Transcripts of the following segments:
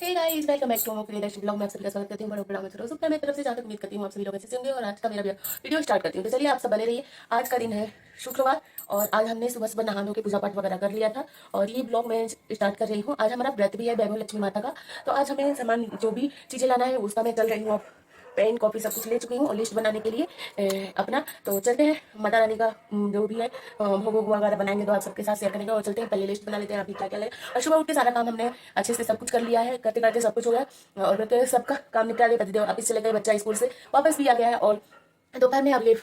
Hey guys, welcome back to creation blog में आप सभी का स्वागत करती हूँ। बड़ा बड़ा मैं सुपर मेरी तरफ से जहाँ तक उम्मीद करती हूँ आप सभी लोग अच्छे से होंगे और आज का मेरा वीडियो स्टार्ट करती हूँ। तो चलिए आप सब बने रहिए। आज का दिन है शुक्रवार और आज हमने सुबह सुबह नहा धो के पूजा पाठ वगैरह कर लिया था और ये ब्लॉग मैं स्टार्ट कर रही हूँ। आज हमारा व्रत भी है वैभव लक्ष्मी माता का। तो आज हमें सामान जो भी चीज़ें लाना है उसका मैं चल रही हूँ। अब पेन कॉपी सब कुछ ले चुकी हूँ और लिस्ट बनाने के लिए अपना तो चलते हैं। माता रानी का जो भी है भोग वोग वगैरह बनाएंगे तो आप सबके साथ शेयर करेंगे। और चलते हैं, पहले लिस्ट बना लेते हैं अभी क्या क्या लगे। और सुबह उठ के सारा काम हमने अच्छे से सब कुछ कर लिया है, करते करते सब कुछ हो गया और फिर सबका काम निपटा लिया। पतिदेव ऑफिस चले गए, बच्चा स्कूल से वापस भी आ गया है और दोपहर में अब ये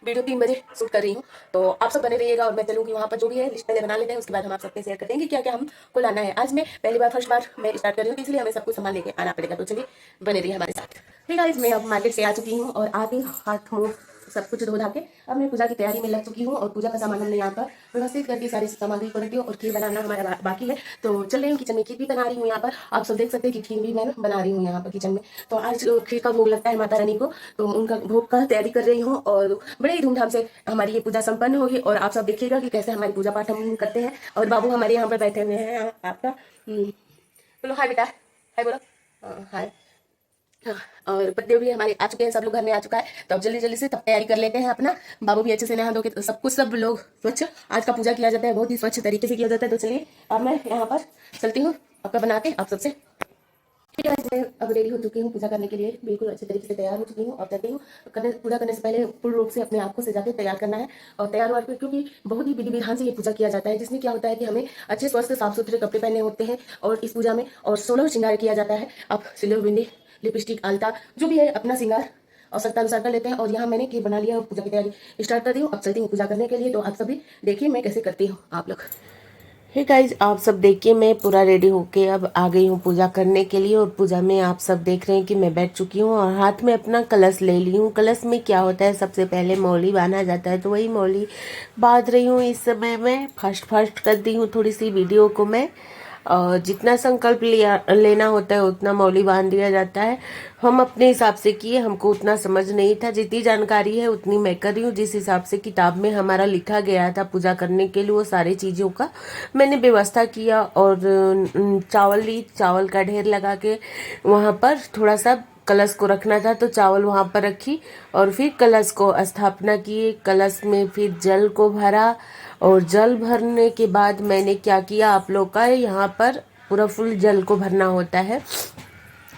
वीडियो 3 बजे शूट कर रही हूँ। तो आप सब बने रहिएगा और मैं चलूँगी वहाँ पर। जो भी है लिस्ट पहले बना लेते हैं, उसके बाद हम आप सबके शेयर करेंगे क्या क्या हमको लाना है। आज मैं पहली बार फर्स्ट बार मैं स्टार्ट कर रही हूँ, इसलिए हमें सब कुछ सामान लेके आना पड़ेगा। तो चलिए बने रहिए हमारे साथ। ठीक है, मैं अब मार्केट से आ चुकी हूँ और आके हाथ मुँह सब कुछ धो धा के अब मैं पूजा की तैयारी में लग चुकी हूँ। और पूजा का सामान हमने यहाँ पर व्यवस्थित करके सारी सामग्री को रखी हूँ और खीर बनाना हमारा बाकी है। तो चल रही हूँ किचन में, खीर भी बना रही हूँ यहाँ पर। आप सब देख सकते हैं कि खीर भी मैं बना रही हूँ यहाँ पर किचन में। तो आज खीर का भोग लगता है माता रानी को, तो उनका भोग का तैयारी कर रही हूँ और बड़े ही धूमधाम से हमारी ये पूजा संपन्न होगी। और आप सब देखिएगा कि कैसे हमारी पूजा पाठ हम करते हैं। और बाबू हमारे यहाँ पर बैठे हुए हैं। आपका बोलो हाय बेटा, हाय बोलो। हाय। हाँ, और पतिदेव भी हमारे आ चुके हैं, सब लोग घर में आ चुका है। तो अब जल्दी जल्दी से तब तैयारी कर लेते हैं अपना। बाबू भी अच्छे से नहा धो के सब कुछ सब लोग स्वच्छ आज का पूजा किया जाता है, बहुत ही स्वच्छ तरीके से किया जाता है। तो चलिए अब मैं यहाँ पर चलती हूँ आपका बना के आप सबसे। ठीक है, मैं अब रेडी हो चुकी हूँ पूजा करने के लिए, बिल्कुल अच्छे तरीके से तैयार हो चुकी हूँ। और चलती हूँ पूजा करने से पहले पूर्ण रूप से अपने आप को सजा के तैयार करना है। और तैयार हुआ क्योंकि बहुत ही विधि विधान से ये पूजा किया जाता है, जिसमें क्या होता है कि हमें अच्छे स्वस्थ साफ सुथरे कपड़े पहने होते हैं और इस पूजा में और 16 श्रृंगार किया जाता है। आप सिंदूर बिंदी लिपस्टिक आलता जो भी है अपना श्रृंगार आवश्यकता अनुसार कर लेते हैं। और यहाँ मैंने खीर बना लिया और पूजा की तैयारी स्टार्ट कर दी हूँ। अब चलती हूँ पूजा करने के लिए। तो आप सभी देखिए मैं कैसे करती हूँ आप लोग। हे गाइज, आप सब देखिए मैं पूरा रेडी होके अब आ गई हूँ पूजा करने के लिए। और पूजा में आप सब देख रहे हैं कि मैं बैठ चुकी हूँ और हाथ में अपना कलश ले ली हूँ। कलश में क्या होता है, सबसे पहले मौली बांधा जाता है, तो वही मौली बांध रही हूँ इस समय। मैं फास्ट कर दी हूँ थोड़ी सी वीडियो को मैं। और जितना संकल्प लिया लेना होता है उतना मौली बांध दिया जाता है। हम अपने हिसाब से किए, हमको उतना समझ नहीं था, जितनी जानकारी है उतनी मैं कर रही हूँ। जिस हिसाब से किताब में हमारा लिखा गया था पूजा करने के लिए, वो सारी चीज़ों का मैंने व्यवस्था किया। और चावल ली, चावल का ढेर लगा के वहाँ पर थोड़ा सा कलश को रखना था तो चावल वहाँ पर रखी और फिर कलश को स्थापना किए। कलश में फिर जल को भरा और जल भरने के बाद मैंने क्या किया, आप लोग का यहाँ पर पूरा फुल जल को भरना होता है।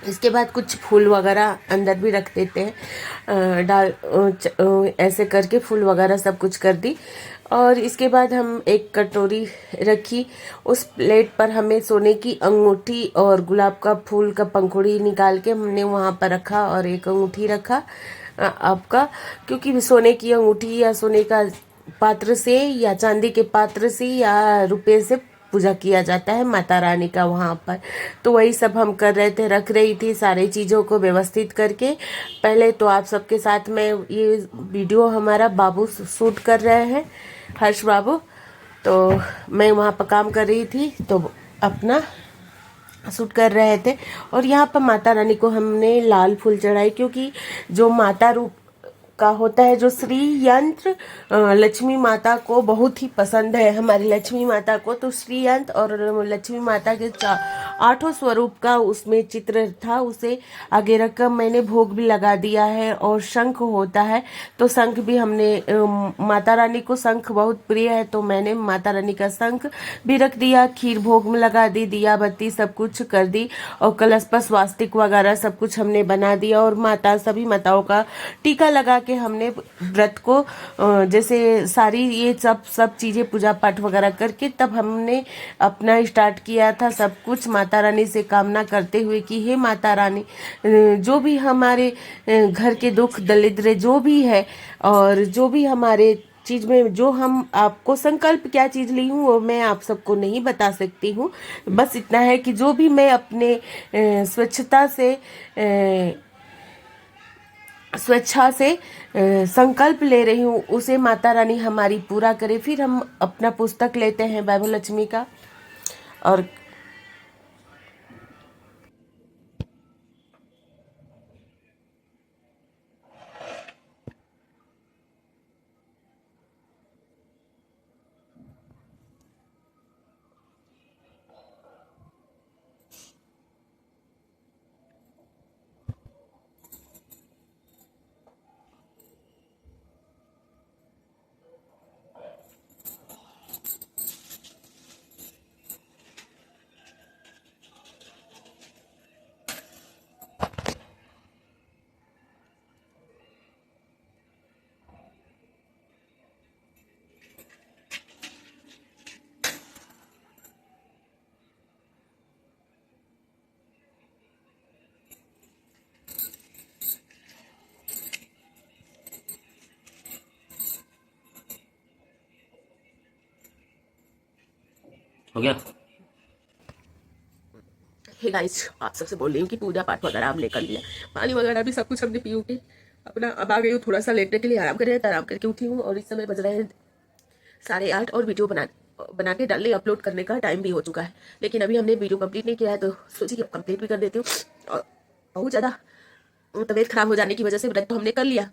इसके बाद कुछ फूल वगैरह अंदर भी रख देते हैं, ऐसे करके फूल वगैरह सब कुछ कर दी। और इसके बाद हम एक कटोरी रखी, उस प्लेट पर हमें सोने की अंगूठी और गुलाब का फूल का पंखुड़ी निकाल के हमने वहाँ पर रखा और एक अंगूठी रखा आपका, क्योंकि सोने की अंगूठी या सोने का पात्र से या चांदी के पात्र से या रुपए से पूजा किया जाता है माता रानी का वहाँ पर। तो वही सब हम कर रहे थे, रख रही थी सारी चीज़ों को व्यवस्थित करके। पहले तो आप सबके साथ में ये वीडियो हमारा बाबू शूट कर रहे हैं, हर्ष बाबू। तो मैं वहाँ पर काम कर रही थी तो अपना शूट कर रहे थे। और यहाँ पर माता रानी को हमने लाल फूल चढ़ाए, क्योंकि जो माता रूप का होता है, जो श्री यंत्र लक्ष्मी माता को बहुत ही पसंद है, हमारी लक्ष्मी माता को। तो श्री यंत्र और लक्ष्मी माता के 8 स्वरूप का उसमें चित्र था, उसे आगे रखकर मैंने भोग भी लगा दिया है। और शंख होता है तो शंख भी हमने माता रानी को शंख बहुत प्रिय है, तो मैंने माता रानी का शंख भी रख दिया। खीर भोग में लगा दी, दिया बत्ती सब कुछ कर दी और कलश पर स्वास्तिक वगैरह सब कुछ हमने बना दिया। और सभी माताओं का टीका लगा के हमने व्रत को जैसे सारी ये सब चीजें पूजा पाठ वगैरह करके तब हमने अपना स्टार्ट किया था सब कुछ, माता रानी से कामना करते हुए कि हे माता रानी, जो भी हमारे घर के दुख दरिद्र जो भी है और जो भी हमारे चीज में जो हम आपको संकल्प क्या चीज ली हूँ वो मैं आप सबको नहीं बता सकती हूँ। बस इतना है कि जो भी मैं अपने स्वच्छता से स्वेच्छा से संकल्प ले रही हूँ उसे माता रानी हमारी पूरा करे। फिर हम अपना पुस्तक लेते हैं वैभव लक्ष्मी का और हो गया। हे गाइस, आप सबसे बोल रही हूँ कि पूजा पाठ वगैरह हमने कर लिया, पानी वगैरह भी सब कुछ हमने पी के अपना अब आ गई हूँ थोड़ा सा लेटने के लिए, आराम कर रहे हैं। आराम करके उठी हूँ और इस समय बज रहे हैं 8:30 और वीडियो बना के डालने अपलोड करने का टाइम भी हो चुका है। लेकिन अभी हमने वीडियो कंप्लीट नहीं किया है तो सोची कि कंप्लीट भी कर देती हूँ। और बहुत ज़्यादा तबीयत खराब हो जाने की वजह से व्रत तो हमने कर लिया,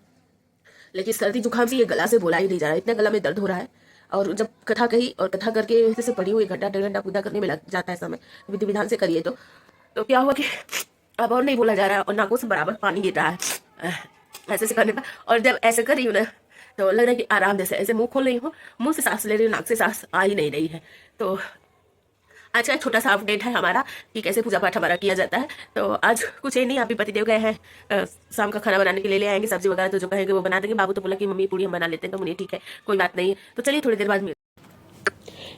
लेकिन सर्दी जुकाम से ये गला से बोला ही नहीं जा रहा है, इतना गला में दर्द हो रहा है। और जब कथा कही और कथा करके जैसे पढ़ी हुई 1 घंटा 1.5 घंटा पूजा करने में लग जाता है समय, विधि विधान से करिए तो क्या हुआ कि अब और नहीं बोला जा रहा है और नाकों से बराबर पानी गिर रहा है ऐसे से करने पर। और जब ऐसे कर रही हूँ ना तो लग रहा है कि आराम जैसे ऐसे मुंह खोल रही हूँ, मुंह से सांस ले रही हूँ, नाक से सांस आ ही नहीं रही है। तो आज का एक छोटा सा अपडेट है हमारा कि कैसे पूजा पाठ हमारा किया जाता है। तो आज कुछ ही नहीं, अभी पतिदेव गए हैं शाम का खाना बनाने के लिए ले आएंगे, सब्जी वगैरह तो जो कहेंगे वो बना देंगे। बाबू तो बोला कि मम्मी पूरी हम बना लेते हैं, तो मुझे ठीक है कोई बात नहीं है। तो चलिए थोड़ी देर बाद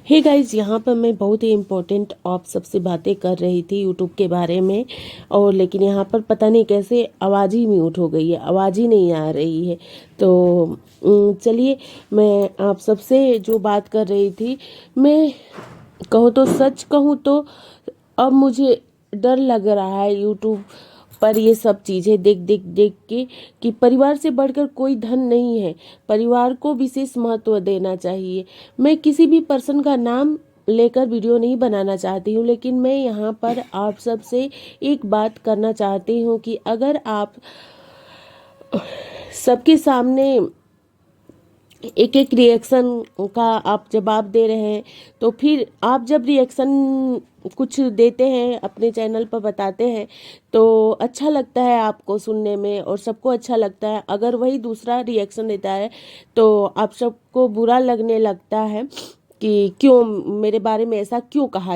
हे गाइस, यहाँ पर मैं बहुत ही इम्पोर्टेंट आप सबसे बातें कर रही थी यूट्यूब के बारे में, और लेकिन यहाँ पर पता नहीं कैसे आवाज़ ही म्यूट हो गई है, आवाज़ ही नहीं आ रही है। तो चलिए मैं आप सबसे जो बात कर रही थी, मैं कहूँ तो सच कहूँ तो अब मुझे डर लग रहा है यूट्यूब पर ये सब चीज़ें देख के कि परिवार से बढ़कर कोई धन नहीं है, परिवार को विशेष महत्व देना चाहिए। मैं किसी भी पर्सन का नाम लेकर वीडियो नहीं बनाना चाहती हूँ, लेकिन मैं यहाँ पर आप सब से एक बात करना चाहती हूँ कि अगर आप सबके सामने एक एक रिएक्शन का आप जवाब दे रहे हैं, तो फिर आप जब रिएक्शन कुछ देते हैं अपने चैनल पर बताते हैं तो अच्छा लगता है आपको सुनने में और सबको अच्छा लगता है। अगर वही दूसरा रिएक्शन देता है तो आप सबको बुरा लगने लगता है कि क्यों मेरे बारे में ऐसा क्यों कहा।